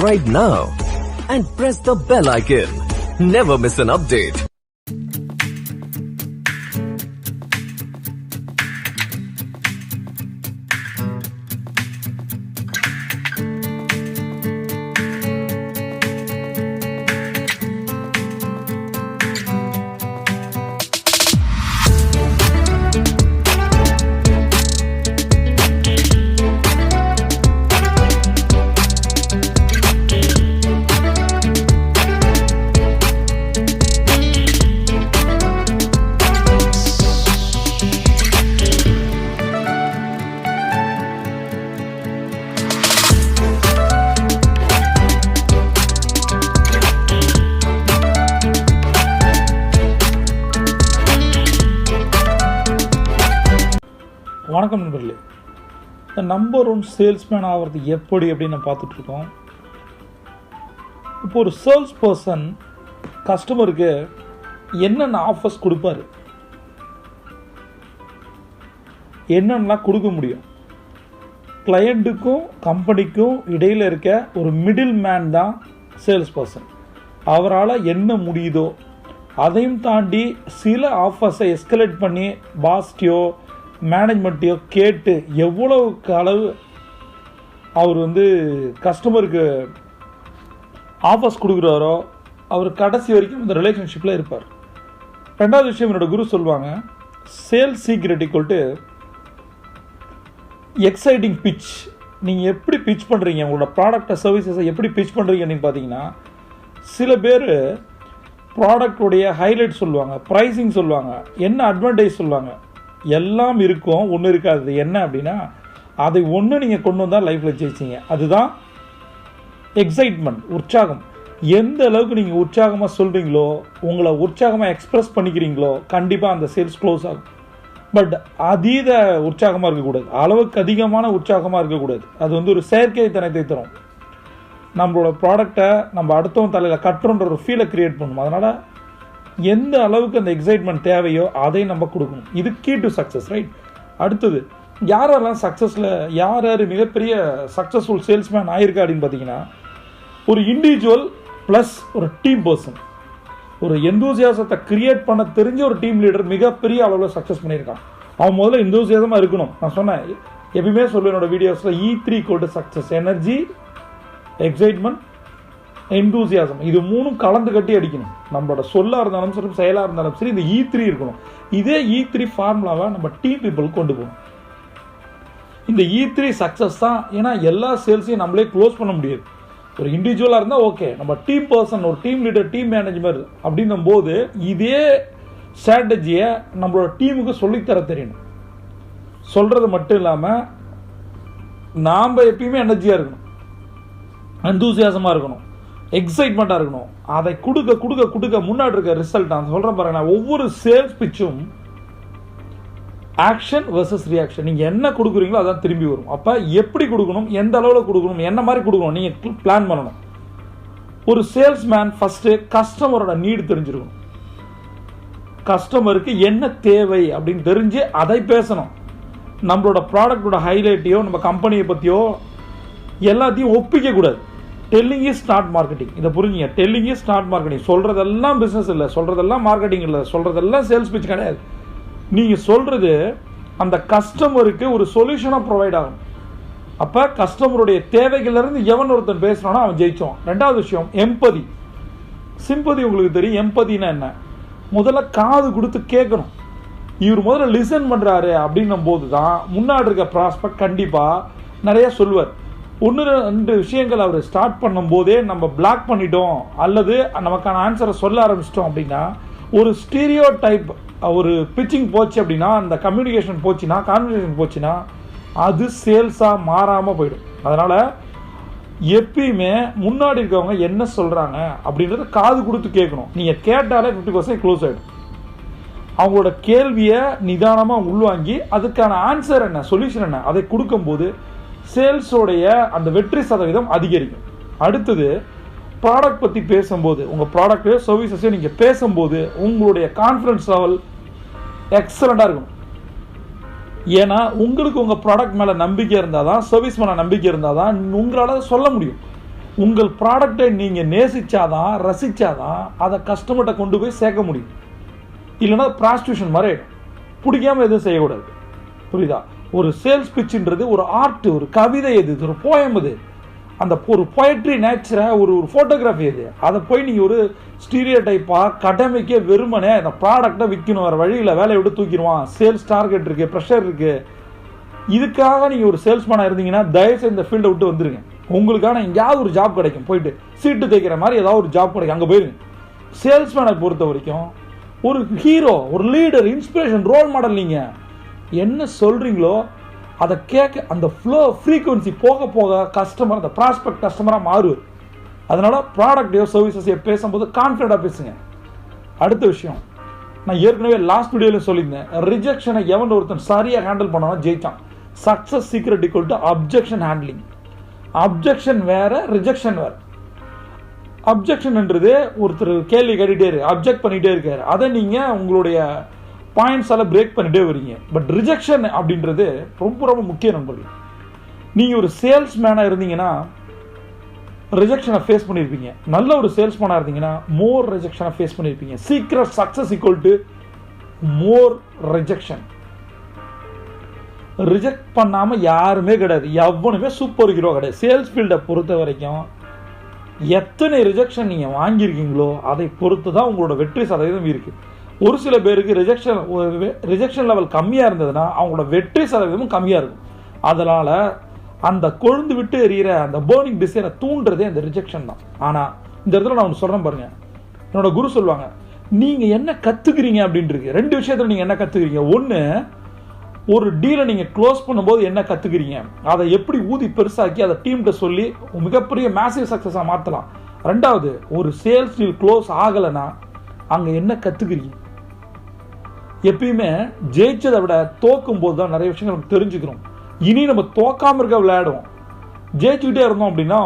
subscribe now and press the bell icon. Never miss an update. வணக்கம் நண்பர்களே. இந்த number one salesman ஆகிறது எப்படி அப்படின்னு நம்ம பார்த்துட்ருக்கோம். இப்போ ஒரு சேல்ஸ் பர்சன் கஸ்டமருக்கு என்னென்ன ஆஃபர்ஸ் கொடுப்பாரு, என்னென்னலாம் கொடுக்க முடியும், கிளையண்ட்டுக்கும் கம்பெனிக்கும் இடையில் இருக்க ஒரு மிடில் மேன் தான் சேல்ஸ் பர்சன். அவரால் என்ன முடியுதோ அதையும் தாண்டி சில ஆஃபர்ஸை எஸ்கலேட் பண்ணி பாஸ்டியோ மேனேஜ்மெண்ட்டையோ கேட்டு எவ்வளவுக்கு அளவு அவர் கஸ்டமருக்கு ஆஃபர்ஸ் கொடுக்குறாரோ அவர் கடைசி வரைக்கும் இந்த ரிலேஷன்ஷிப்பில் இருப்பார். ரெண்டாவது விஷயம், என்னோட குரு சொல்லுவாங்க, sales secret equal to exciting pitch. நீங்கள் எப்படி பிச் பண்ணுறீங்க, உங்களோட ப்ராடக்டை சர்வீசஸை எப்படி பிச் பண்ணுறீங்கன்னு பார்த்தீங்கன்னா, சில பேர் ப்ராடக்டுடைய ஹைலைட் சொல்லுவாங்க, ப்ரைஸிங் சொல்லுவாங்க, என்ன அட்வான்டேஜ் சொல்லுவாங்க, எல்லாம் இருக்கும், ஒன்று இருக்காது. என்ன அப்படின்னா, அதை ஒன்று நீங்கள் கொண்டு வந்தால் லைஃப்பில் ஜெயிச்சிங்க. அதுதான் எக்ஸைட்மெண்ட், உற்சாகம். எந்த அளவுக்கு நீங்கள் உற்சாகமாக சொல்கிறீங்களோ, உங்களை உற்சாகமாக எக்ஸ்ப்ரெஸ் பண்ணிக்கிறீங்களோ, கண்டிப்பாக அந்த சேல்ஸ் க்ளோஸ் ஆகும். பட் அதீத உற்சாகமாக இருக்கக்கூடாது, அளவுக்கு அதிகமான உற்சாகமாக இருக்கக்கூடாது. அது ஒரு செயற்கைத்தனத்தை தரும். நம்மளோட ப்ராடக்டை நம்ம அடுத்தவங்க தலையில் கட்டுறோன்ற ஒரு ஃபீலை க்ரியேட் பண்ணும். அதனால் எந்த அளவுக்கு அந்த எக்ஸைட்மெண்ட் தேவையோ அதை நம்ம கொடுக்கணும். இது கீ டு சக்ஸஸ், ரைட்? அடுத்தது, யாரெல்லாம் சக்ஸஸில் யார் மிகப்பெரிய சக்ஸஸ்ஃபுல் சேல்ஸ்மேன் ஆகியிருக்கா அப்படின்னு பார்த்தீங்கன்னா, ஒரு இண்டிவிஜுவல் ப்ளஸ் ஒரு டீம் பர்சன், ஒரு எந்தூசியாசத்தை கிரியேட் பண்ண தெரிஞ்ச ஒரு டீம் லீடர் மிகப்பெரிய அளவில் சக்ஸஸ் பண்ணியிருக்கான். அவன் முதல்ல எந்தூசியாசமாக இருக்கணும். நான் சொன்னேன், எப்பயுமே சொல்லுவேன் என்னோட வீடியோஸில், E3 = success: energy, excitement, enthusiasm. இது மூணும் கலந்து கட்டி அடிக்கணும். நம்மளோட சொல்லாக இருந்தாலும் சரி, செயலாக இருந்தாலும் சரி, இந்த E3 இருக்கணும். இதே E3 ஃபார்முலாவை நம்ம டீம் பீப்புளுக்கு கொண்டு போகணும். இந்த E3 சக்ஸஸ் தான். ஏன்னா எல்லா சேல்ஸையும் நம்மளே க்ளோஸ் பண்ண முடியாது. ஒரு இண்டிவிஜுவலாக இருந்தால் ஓகே, நம்ம டீம் பர்சன், ஒரு டீம் லீடர், டீம் மேனேஜ்மெண்ட் அப்படின்னும் போது இதே ஸ்ட்ராட்டஜியை நம்மளோட டீமுக்கு சொல்லித்தர தெரியணும். சொல்கிறது மட்டும் இல்லாமல் நாம் எப்பயுமே எனர்ஜியாக இருக்கணும், எந்தூசியாசமாக இருக்கணும், எக்ஸைட்மெண்ட்டாக இருக்கணும். அதை கொடுக்க கொடுக்க கொடுக்க முன்னாடி இருக்க ரிசல்ட் நான் சொல்கிறேன் பாருங்க. ஒவ்வொரு சேல்ஸ் பிச்சும் ஆக்ஷன் வெர்சஸ் ரியாக்ஷன். நீங்கள் என்ன கொடுக்குறீங்களோ அதான் திரும்பி வரும். அப்போ எப்படி கொடுக்கணும், எந்த அளவில் கொடுக்கணும், என்ன மாதிரி கொடுக்கணும், நீங்கள் பிளான் பண்ணணும். ஒரு சேல்ஸ்மேன் ஃபஸ்ட்டு கஸ்டமரோட நீடு தெரிஞ்சிருக்கணும். கஸ்டமருக்கு என்ன தேவை அப்படின்னு தெரிஞ்சு அதை பேசணும். நம்மளோட ப்ராடக்டோட ஹைலைட்டையோ நம்ம கம்பெனியை பற்றியோ எல்லாத்தையும் ஒப்பிக்க கூடாது. Telling is not marketing. இதை புரிஞ்சுங்க. Telling is not marketing. சொல்கிறதெல்லாம் பிஸ்னஸ் இல்லை, சொல்கிறதெல்லாம் மார்க்கெட்டிங் இல்லை, சொல்கிறதெல்லாம் சேல்ஸ் பிச் கிடையாது. நீங்கள் சொல்கிறது அந்த கஸ்டமருக்கு ஒரு சொல்யூஷனாக ப்ரொவைட் ஆகும். அப்போ கஸ்டமருடைய தேவைகள்லேருந்து எவன் ஒருத்தன் பேசுகிறானோ அவன் ஜெயிச்சோம். ரெண்டாவது விஷயம், எம்பதி. சிம்பதி உங்களுக்கு தெரியும். எம்பதினா என்ன? முதல்ல காது கொடுத்து கேட்கணும். இவர் முதல்ல லிசன் பண்ணுறாரு அப்படின்னும் போது தான் முன்னாடி இருக்க ப்ராஸ்பெக்ட் கண்டிப்பாக நிறைய சொல்லுவார். 1-2 விஷயங்கள் அவர் ஸ்டார்ட் பண்ணும் போதே நம்ம பிளாக் பண்ணிட்டோம் அல்லது நமக்கான ஆன்சரை சொல்ல ஆரம்பிச்சிட்டோம் அப்படின்னா, ஒரு ஸ்டீரியோ டைப் ஒரு பிச்சிங் போச்சு அப்படின்னா, அந்த கம்யூனிகேஷன் போச்சுன்னா, கான்வர்சேஷன் போச்சுன்னா, அது சேல்ஸாக மாறாமல் போயிடும். அதனால் எப்பயுமே முன்னாடி இருக்கவங்க என்ன சொல்கிறாங்க அப்படின்றத காது கொடுத்து கேட்கணும். நீங்கள் கேட்டாலே 50% க்ளோஸ் ஆகிடும். அவங்களோட கேள்வியை நிதானமாக உள்வாங்கி அதுக்கான ஆன்சர் என்ன, சொல்யூஷன் என்ன, அதை கொடுக்கும்போது சேல்ஸோடைய அந்த வெற்றி சதவீதம் அதிகரிக்கும். அடுத்தது, ப்ராடக்ட் பற்றி பேசும்போது, உங்கள் ப்ராடக்ட் சர்வீசஸையும் நீங்கள் பேசும்போது உங்களுடைய கான்ஃபிடன்ஸ் லெவல் எக்ஸலண்ட்டாக இருக்கணும். ஏன்னா உங்களுக்கு உங்கள் ப்ராடக்ட் மேலே நம்பிக்கை இருந்தால் தான், சர்வீஸ் மேலே நம்பிக்கை இருந்தால் தான் உங்களால் சொல்ல முடியும். உங்கள் ப்ராடக்டை நீங்கள் நேசிச்சாதான் ரசிச்சாதான் அதை கஸ்டமர்கிட்ட கொண்டு போய் சேர்க்க முடியும். இல்லைன்னா ப்ராஸ்டியூஷன் மாதிரி பிடிக்காமல் எதுவும் செய்யக்கூடாது. புரியுதா? ஒரு சேல்ஸ் பிச்சுன்றது ஒரு ஆர்ட், ஒரு கவிதை, எது ஒரு போயம், அது அந்த ஒரு போயட்ரி நேச்சரை ஒரு ஃபோட்டோகிராஃபி அது. அதை போய் நீங்கள் ஒரு ஸ்டீரியோ டைப்பாக கடமைக்கே வெறுமனே அந்த ப்ராடக்டை விற்கணும், வேறு வழியில் வேலையை விட்டு தூக்கிடுவான், சேல்ஸ் டார்கெட் இருக்குது, ப்ரெஷர் இருக்குது, இதுக்காக நீங்கள் ஒரு சேல்ஸ்மேனாக இருந்தீங்கன்னா தயவுசெய்து இந்த ஃபீல்டை விட்டு வந்துருங்க. உங்களுக்கான எங்கேயாவது ஒரு ஜாப் கிடைக்கும், போயிட்டு சீட்டு தைக்கிற மாதிரி ஏதாவது ஒரு ஜாப் கிடைக்கும், அங்கே போயிருங்க. சேல்ஸ்மேனை பொறுத்த வரைக்கும் ஒரு ஹீரோ, ஒரு லீடர், இன்ஸ்பிரேஷன், ரோல் மாடல். நீங்கள் என்ன சொல்கிறீங்களோ அதை கேட்க அந்த ஃப்ளோ ஃப்ரீக்குவன்சி போக போக கஸ்டமர், அந்த ப்ராஸ்பெக்ட் கஸ்டமராக மாறுவார். அதனால் ப்ராடக்டையோ சர்வீசஸையோ பேசும்போது கான்ஃபிடண்ட்டாக பேசுங்க. அடுத்த விஷயம், நான் ஏற்கனவே லாஸ்ட் வீடியோவில் சொல்லியிருந்தேன், ரிஜெக்ஷனை எவன் ஒருத்தன் சரியாக ஹேண்டில் பண்ணாலும் ஜெயிச்சான். Success secret equal to objection handling. Objection வேற, ரிஜெக்ஷன் வேற. அப்ஜெக்ஷன்ன்றது ஒருத்தர் கேள்வி கேட்டுகிட்டே இருக்கு, அப்ஜெக்ட் பண்ணிகிட்டே இருக்காரு, அதை நீங்கள் உங்களுடைய பாயிண்ட்ஸால் பிரேக் பண்ணிகிட்டே வரீங்க. பட் ரிஜெக்ஷன் அப்படின்றது ரொம்ப ரொம்ப முக்கிய நண்பர்கள். நீங்கள் ஒரு சேல்ஸ்மேனாக இருந்தீங்கன்னா ரிஜெக்ஷனை ஃபேஸ் பண்ணியிருப்பீங்க. நல்ல ஒரு சேல்ஸ்மேனாக இருந்தீங்கன்னா மோர் ரிஜெக்ஷனை ஃபேஸ் பண்ணியிருப்பீங்க. Secret success equal to more rejection. Reject பண்ணாமல் யாருமே கிடையாது, எவனுமே சூப்பர் ஹீரோ கிடையாது. சேல்ஸ் ஃபீல்டை பொறுத்த வரைக்கும் எத்தனை ரிஜெக்ஷன் நீங்கள் வாங்கியிருக்கீங்களோ அதை பொறுத்து தான் உங்களோட வெற்றி சதவீதம் இருக்குது. ஒரு சில பேருக்கு ரிஜெக்ஷன் லெவல் கம்மியாக இருந்ததுன்னா அவங்களோட வெற்றி சதவீதமும் கம்மியாக இருக்கும். அதனால் அந்த கொழுந்து விட்டு எறிகிற அந்த பேர்னிங் டிசைரை தூண்டுறதே அந்த ரிஜெக்ஷன் தான். ஆனால் இந்த இடத்துல நான் ஒன்று சொல்கிறேன் பாருங்கள், என்னோட குரு சொல்லுவாங்க, நீங்கள் என்ன கற்றுக்குறீங்க அப்படின்ட்டு. ரெண்டு விஷயத்தில் நீங்கள் என்ன கற்றுக்குறீங்க. ஒன்று, ஒரு டீலை நீங்கள் க்ளோஸ் பண்ணும்போது என்ன கற்றுக்குறீங்க, அதை எப்படி ஊதி பெருசாக்கி அதை டீம்கிட்ட சொல்லி மிகப்பெரிய மேசிவ் சக்ஸஸாக மாற்றலாம். ரெண்டாவது, ஒரு சேல்ஸ் டீல் க்ளோஸ் ஆகலைன்னா அங்கே என்ன கற்றுக்குறீங்க. எப்பயுமே ஜெயிச்சதை விட தோக்கும் போது தான் நிறைய விஷயங்கள் நமக்கு தெரிஞ்சுக்கிறோம். இனி நம்ம தோக்காமல் இருக்க விளையாடுவோம். ஜெயிச்சுக்கிட்டே இருந்தோம் அப்படின்னா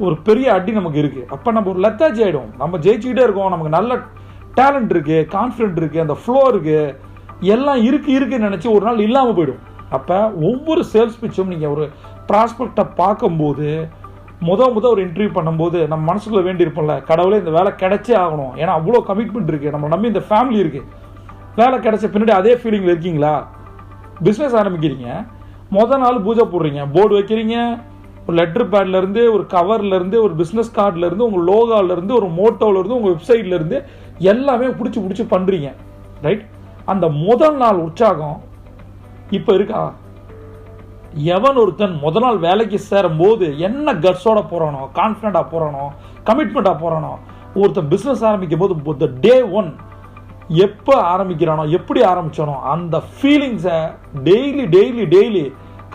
ஒரு பெரிய அடி நமக்கு இருக்குது. அப்போ நம்ம ஒரு லெத்தாச்சி ஆகிடும். நம்ம ஜெயிச்சுக்கிட்டே இருக்கோம், நமக்கு நல்ல டேலண்ட் இருக்குது, கான்ஃபிடென்ட் இருக்குது, அந்த ஃப்ளோ இருக்குது, எல்லாம் இருக்குன்னு நினச்சி ஒரு நாள் இல்லாமல் போயிடும். அப்போ ஒவ்வொரு சேல்ஸ் பிச்சும் நீங்கள் ஒரு ப்ராஸ்பெக்டை பார்க்கும்போது ஒரு இன்டர்வியூ பண்ணும்போது நம்ம மனசுக்குள்ள வேண்டியிருப்போம்ல, கடவுளே இந்த வேலை கிடைச்சே ஆகணும், ஏன்னா அவ்வளோ கமிட்மெண்ட் இருக்குது, நம்ம நம்பி இந்த ஃபேமிலி இருக்குது. வேலை கிடைச்ச பின்னாடி அதே ஃபீலிங்கில் இருக்கீங்களா? பிஸ்னஸ் ஆரம்பிக்கிறீங்க, நாள் பூஜை போடுறீங்க, போர்டு வைக்கிறீங்க, ஒரு லெட்டர் பேட்லேருந்து, ஒரு கவர்லேருந்து, ஒரு பிஸ்னஸ் கார்ட்லேருந்து, உங்கள் லோகாலேருந்து, ஒரு மோட்டோவிலேருந்து, உங்கள் வெப்சைட்லேருந்து எல்லாமே பிடிச்சி பண்ணுறீங்க, ரைட்? அந்த நாள் உற்சாகம் இப்போ இருக்கா? எவன் ஒருத்தன் நாள் வேலைக்கு சேரும் போது என்ன கட்ஸோட போகிறானோ, கான்ஃபிடண்டாக போகிறானோ, கமிட்மெண்ட்டாக போகிறானோ, ஒருத்தன் பிஸ்னஸ் ஆரம்பிக்கும் போது டே 1 எப்போ ஆரம்பிக்கிறானோ, எப்படி ஆரம்பிச்சானோ அந்த ஃபீலிங்ஸை டெய்லி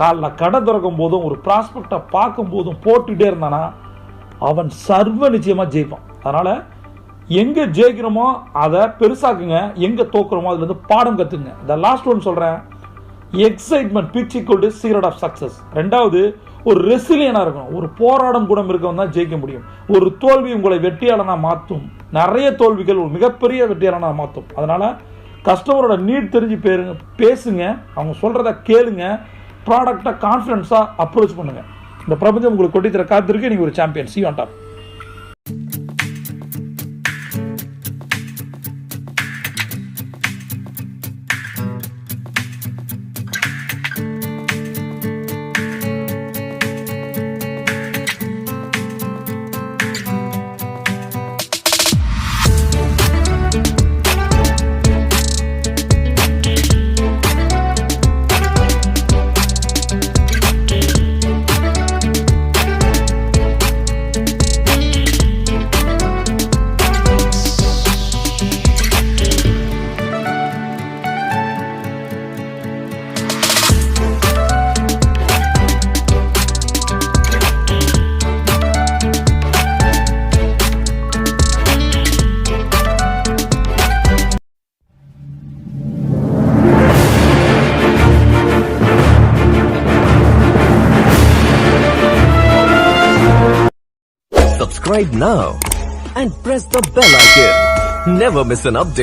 காலைல கடை திறக்கும் போதும் ஒரு ப்ராஸ்பெக்டை பார்க்கும் போதும் போட்டுகிட்டே இருந்தானா அவன் சர்வ நிச்சயமாக ஜெயிப்பான். அதனால் எங்கே ஜெயிக்கிறோமோ அதை பெருசாக்குங்க, எங்கே தோக்குறோமோ அதுலேருந்து பாடம் கற்றுங்க. இந்த லாஸ்ட் ஒன் சொல்கிறேன், excitement pitch equal to secret of success. ரெண்டாவது, ஒரு ரெசிலியனாக இருக்கணும், ஒரு போராடும் குணம் இருக்கவன் தான் ஜெயிக்க முடியும். ஒரு தோல்வி உங்களை வெற்றியாளனாக மாற்றும், நிறைய தோல்விகள் ஒரு மிகப்பெரிய வெற்றியாளனாக மாற்றும். அதனால் கஸ்டமரோட நீட் தெரிஞ்சு பேசுங்க, அவங்க சொல்கிறத கேளுங்க, ப்ராடக்டை கான்ஃபிடன்ஸாக அப்ரோச் பண்ணுங்கள். இந்த பிரபஞ்சம் உங்களுக்கு கொட்டித்தர காத்திருக்கு. நீங்கள் ஒரு champion. See you on top. Subscribe now and press the bell icon. Never miss an update.